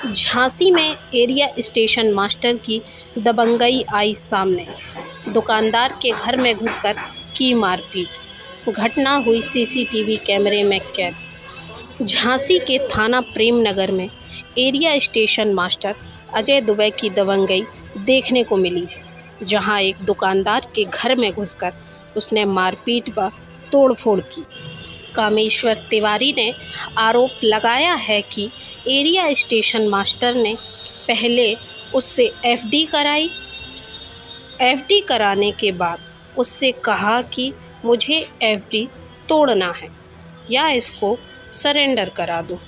झांसी में area station master की दबंगई आई सामने। दुकानदार के घर में घुसकर की मारपीट। घटना हुई सीसीटीवी कैमरे में कैद। झांसी के थाना प्रेम नगर में area station master Ajay Dubey की दबंगई देखने को मिली है, जहां एक दुकानदार के घर में घुसकर उसने मारपीट व तोड़फोड़ की। कामेश्वर तिवारी ने आरोप लगाया है कि एरिया स्टेशन मास्टर ने पहले उससे एफडी कराई। एफडी कराने के बाद उससे कहा कि मुझे एफडी तोड़ना है या इसको सरेंडर करा दो।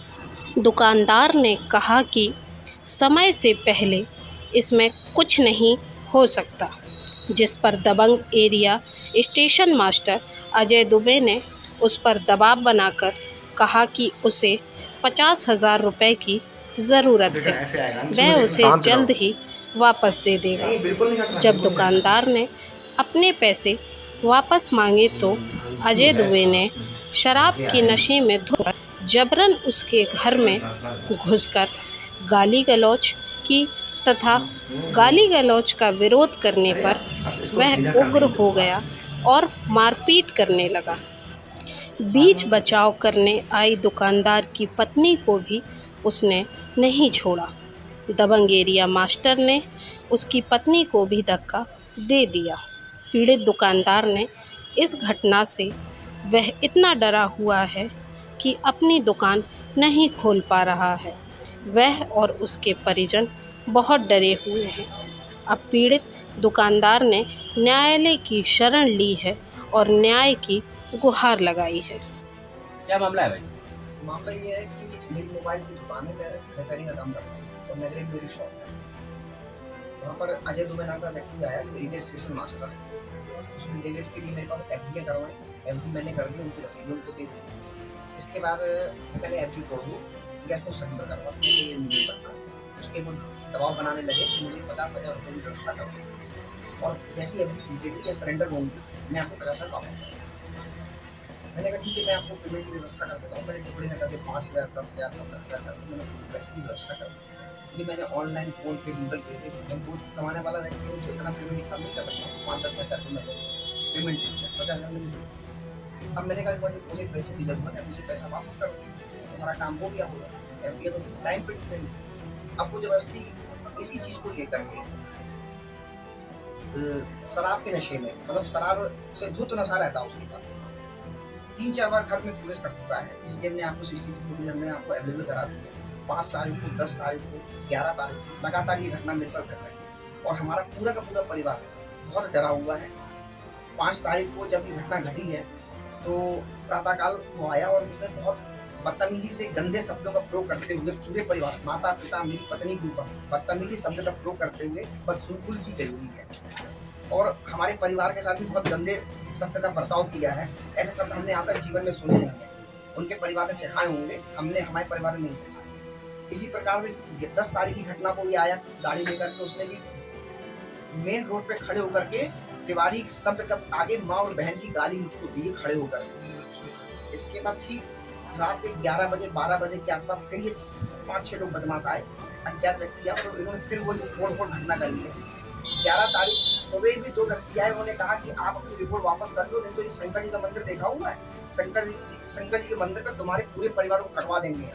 दुकानदार ने कहा कि समय से पहले इसमें कुछ नहीं हो सकता, जिस पर दबंग area station master Ajay Dubey ने उस पर दबाव बनाकर कहा कि उसे 50,000 रुपये की ज़रूरत है, वह उसे जल्द ही वापस दे देगा। जब दुकानदार ने अपने पैसे वापस मांगे तो अजय दुबे ने शराब के नशे में धुत जबरन उसके घर में घुसकर गाली गलौज की तथा गाली गलौज का विरोध करने पर वह उग्र हो गया और मारपीट करने लगा। बीच बचाव करने आई दुकानदार की पत्नी को भी उसने नहीं छोड़ा। दबंग एरिया मास्टर ने उसकी पत्नी को भी धक्का दे दिया। पीड़ित दुकानदार ने इस घटना से वह इतना डरा हुआ है कि अपनी दुकान नहीं खोल पा रहा है। वह और उसके परिजन बहुत डरे हुए हैं। अब पीड़ित दुकानदार ने न्यायालय की शरण ली है और न्याय की गुहार लगाई है। क्या मामला है भाई? मामला ये है कि मेरी मोबाइल की दुकान है, मैं रिपेयरिंग का काम करता हूँ और नगर में मेरी शॉप है। वहाँ पर अजय दुबे नाम का व्यक्ति आया जो एरिया स्टेशन मास्टर है। उसने डेलिस के लिए मेरे पास एफडी करवाई। एफडी मैंने कर दी, उनकी रसीदें उनको दे दी। इसके बाद पहले एफडी तोड़ दो या उसको सरेंडर करवा दो, ये नहीं करता। उसके वो दबाव बनाने लगे कि मुझे 50,000 रुपये की व्यवस्था करो और जैसी एफडी टूटेगी या सरेंडर होंगी मैं आपको 50,000 वापस करूँगा। मैंने कहा ठीक है, मैं आपको पेमेंट की व्यवस्था कर देता हूँ। मैंने टुकड़े में करके 5,000, 10,000, 15,000 करके मैंने पैसे की व्यवस्था कर दी। ये मैंने ऑनलाइन फ़ोन पे, गूगल पे से बहुत कमाने वाला व्यक्ति हूँ, जो इतना पेमेंट एक साथ नहीं कर सकता। 5-10,000 करके मैंने पेमेंट दे दिया, 50,000 मैंने दी। अब मैंने कहा मुझे पैसे की ज़रूरत है, मुझे पैसा वापस कर दो, तुम्हारा काम हो गया होगा, एफडी तो टाइम पे टूटेगी। अब वो जबरदस्ती इसी चीज़ को लेकर के शराब के नशे में, मतलब शराब से धुत नशा रहता है उसके पास, 3-4 बार घर में प्रवेश कर चुका है, जिसके हमने आपको सीसीटीवी फुटेज हमने आपको अवेलेबल करा दी है। 5 तारीख को, 10 तारीख को, 11 तारीख को लगातार ये घटना मेरे साथ घट रही है और हमारा पूरा का पूरा परिवार बहुत डरा हुआ है। 5 तारीख को जब ये घटना घटी है तो प्रातःकाल वो आया और उसने बहुत बदतमीजी से गंदे शब्दों का प्रयोग करते हुए पूरे परिवार, माता पिता, मेरी पत्नी के ऊपर बदतमीजी शब्द का प्रयोग करते हुए बदसलूकी की गई हुई है और हमारे परिवार के साथ भी बहुत गंदे शब्द का बर्ताव किया है। ऐसे शब्द हमने आज तक जीवन में सुने नहीं है। उनके परिवार ने सिखाए होंगे, हमने हमारे परिवार ने नहीं सिखाया। इसी प्रकार से 10 तारीख की घटना को ये आया गाड़ी लेकर के, उसने भी मेन रोड पे खड़े होकर के तिवारी शब्द का आगे माँ और बहन की गाली मुझको दी खड़े होकर के। इसके बाद ठीक रात के 11 बजे 12 बजे के आसपास फिर ये 5-6 लोग बदमाश आए, अज्ञात व्यक्ति आए, तो इन्होंने फिर वही तोड़-फोड़ घटना करी है। 11 तारीख सुबह भी 2 व्यक्ति आए, उन्होंने कहा कि आप अपनी रिपोर्ट वापस कर दो, नहीं तो ये शंकर जी का मंदिर देखा हुआ है, शंकर जी के मंदिर पर तुम्हारे पूरे परिवार को कटवा देंगे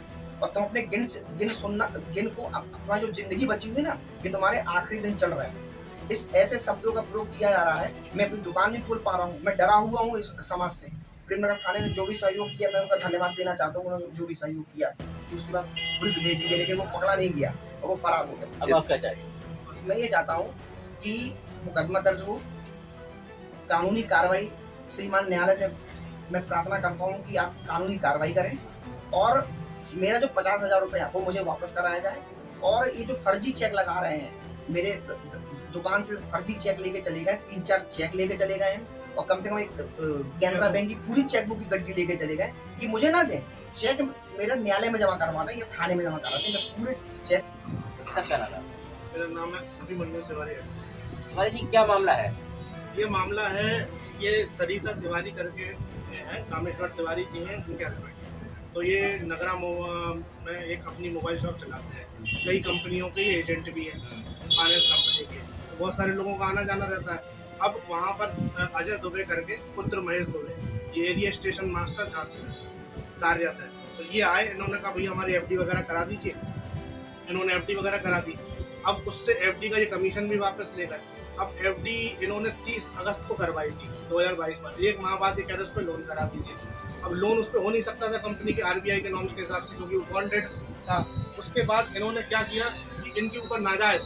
और तुम अपने गिन को तुम्हारी जो जिंदगी बची हुई ना, ये तुम्हारे आखिरी दिन चल रहे हैं। इस ऐसे शब्दों का प्रयोग किया जा रहा है। मैं अपनी दुकान नहीं खोल पा रहा हूँ, मैं डरा हुआ हूँ इस समाज से। प्रेमनगर थाने ने जो भी सहयोग किया मैं उनका धन्यवाद देना चाहता हूँ, उन्होंने जो भी सहयोग किया। उसके बाद पुलिस भेज दी गई, लेकिन वो पकड़ा नहीं गया और वो फरार हो गया। अब आप क्या चाहिए? मैं ये चाहता हूँ कि मुकदमा दर्ज हो, कानूनी कार्रवाई, श्रीमान न्यायालय से मैं प्रार्थना करता हूँ कि आप कानूनी कार्रवाई करें और मेरा जो 50,000 रुपये वो मुझे वापस कराया जाए। और ये जो फर्जी चेक लगा रहे हैं, मेरे दुकान से फर्जी चेक लेके चले गए, 3-4 चेक लेके चले गए हैं और कम से कम एक कैनरा बैंक की पूरी चेकबुक की गड्डी लेके चले गए। ये मुझे ना दें, चेक मेरा न्यायालय में जमा करवा दें या थाने में जमा करा दें, मैं पूरे चेक। मेरा नाम है अभिमन्यु तिवारी। तिवारी जी, क्या मामला है? ये मामला है, ये सरिता तिवारी करके हैं, कामेश्वर तिवारी जी हैं, उनके हस्बैंड। तो ये नगरा में एक अपनी मोबाइल शॉप चलाते हैं, कई कंपनियों के एजेंट भी हैं, फाइनेंस कंपनी के, तो बहुत सारे लोगों का आना जाना रहता है। अब वहाँ पर अजय दुबे करके पुत्र महेश दुबे, ये एरिया स्टेशन मास्टर झांसी कार्यरत है, तो ये आए, इन्होंने कहा भैया हमारी एफडी वगैरह करा दीजिए। इन्होंने एफडी वगैरह करा दी। अब उससे एफडी का ये कमीशन भी वापस ले गए। अब एफडी इन्होंने 30 अगस्त को करवाई थी 2022 में, एक माह बाद ये कह रहे उस पर लोन करा दीजिए। अब लोन उस पर हो नहीं सकता था कंपनी के आरबीआई के नॉर्म्स के हिसाब से, क्योंकि वो बॉन्डेड था। उसके बाद इन्होंने क्या किया कि इनके ऊपर नाजायज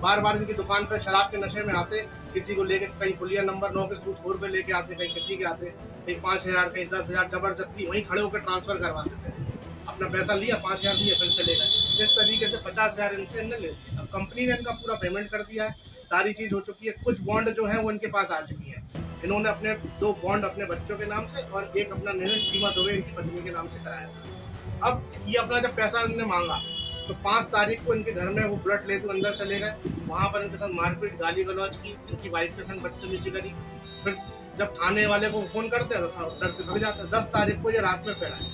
बार बार इनकी दुकान पर शराब के नशे में आते, किसी को लेके कहीं पुलिया नंबर 9 के सूट 4 पे लेके आते, कहीं किसी के आते, कहीं 5,000 कहीं 10,000 जबरदस्ती वहीं खड़े होकर ट्रांसफर करवा देते। अपना पैसा लिया, 5,000 दिए, फिर चले गए। इस तरीके से 50,000 इनसे इन्हें ले लिया। अब कंपनी ने इनका पूरा पेमेंट कर दिया है, सारी चीज़ हो चुकी है। कुछ बॉन्ड जो है वो इनके पास आ चुकी है। इन्होंने अपने 2 बॉन्ड अपने बच्चों के नाम से और एक अपना निर्णय सीमा दुबे इनकी पत्नी के नाम से कराया था। अब ये अपना जब पैसा इन्होंने मांगा तो 5 तारीख को इनके घर में वो ब्लड लेते अंदर चले गए, वहाँ पर इनके साथ मारपीट गाली गलौज की, इनकी वाइफ के संग बदतमीजी करी। फिर जब थाने वाले को फ़ोन करते हैं तो डर से भग जाता है। 10 तारीख को ये रात में फैलाए,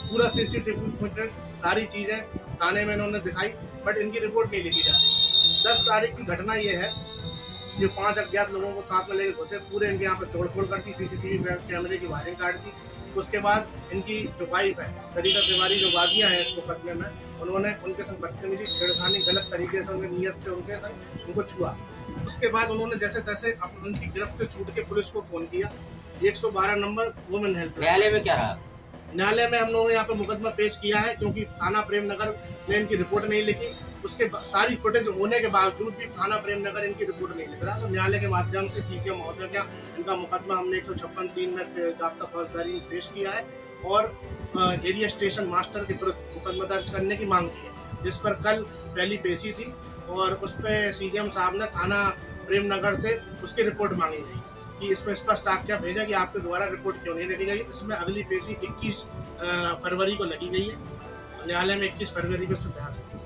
पूरा सीसीटीवी फुटेज सारी चीज़ें थाने में इन्होंने दिखाई, बट इनकी रिपोर्ट नहीं लिखी जाती। 10 तारीख की घटना ये है, ये 5 अज्ञात लोगों को साथ में लेकर घुसे, पूरे इनके यहाँ पर तोड़फोड़ कर दी, सीसीटीवी कैमरे की वायरिंग काट दी। उसके बाद इनकी जो वाइफ है सरिता तिवारी, जो वादियाँ हैं इस मुकदमे में, उन्होंने उनके संग बदतमीजी, छेड़खानी, गलत तरीके से उनकी नीयत से उनके संग उनको छुआ। उसके बाद उन्होंने जैसे तैसे उनकी गिरफ्त से छूट के पुलिस को फ़ोन किया, 112 नंबर वुमेन हेल्प। न्यायालय में क्या रहा? न्यायालय में हम लोगों ने यहाँ पे मुकदमा पेश किया है, क्योंकि थाना प्रेमनगर ने इनकी रिपोर्ट नहीं लिखी। उसके सारी फुटेज होने के बावजूद भी थाना प्रेमनगर इनकी रिपोर्ट नहीं लिख रहा, तो न्यायालय के माध्यम से सीजे महोदय का इनका मुकदमा हमने 156(3) में जाब्ता फौजदारी में पेश किया है और एरिया स्टेशन मास्टर के विरुद्ध मुकदमा दर्ज करने की मांग की है, जिस पर कल पहली पेशी थी और उस पर सीजीएम साहब ने थाना प्रेमनगर से उसकी रिपोर्ट मांगी गई कि इसमें स्पष्ट आख्या भेजा कि आपके द्वारा रिपोर्ट क्यों नहीं लिखी गई। इसमें अगली पेशी 21 फरवरी को लगी गई है। न्यायालय में 21 फरवरी को बहस होगी।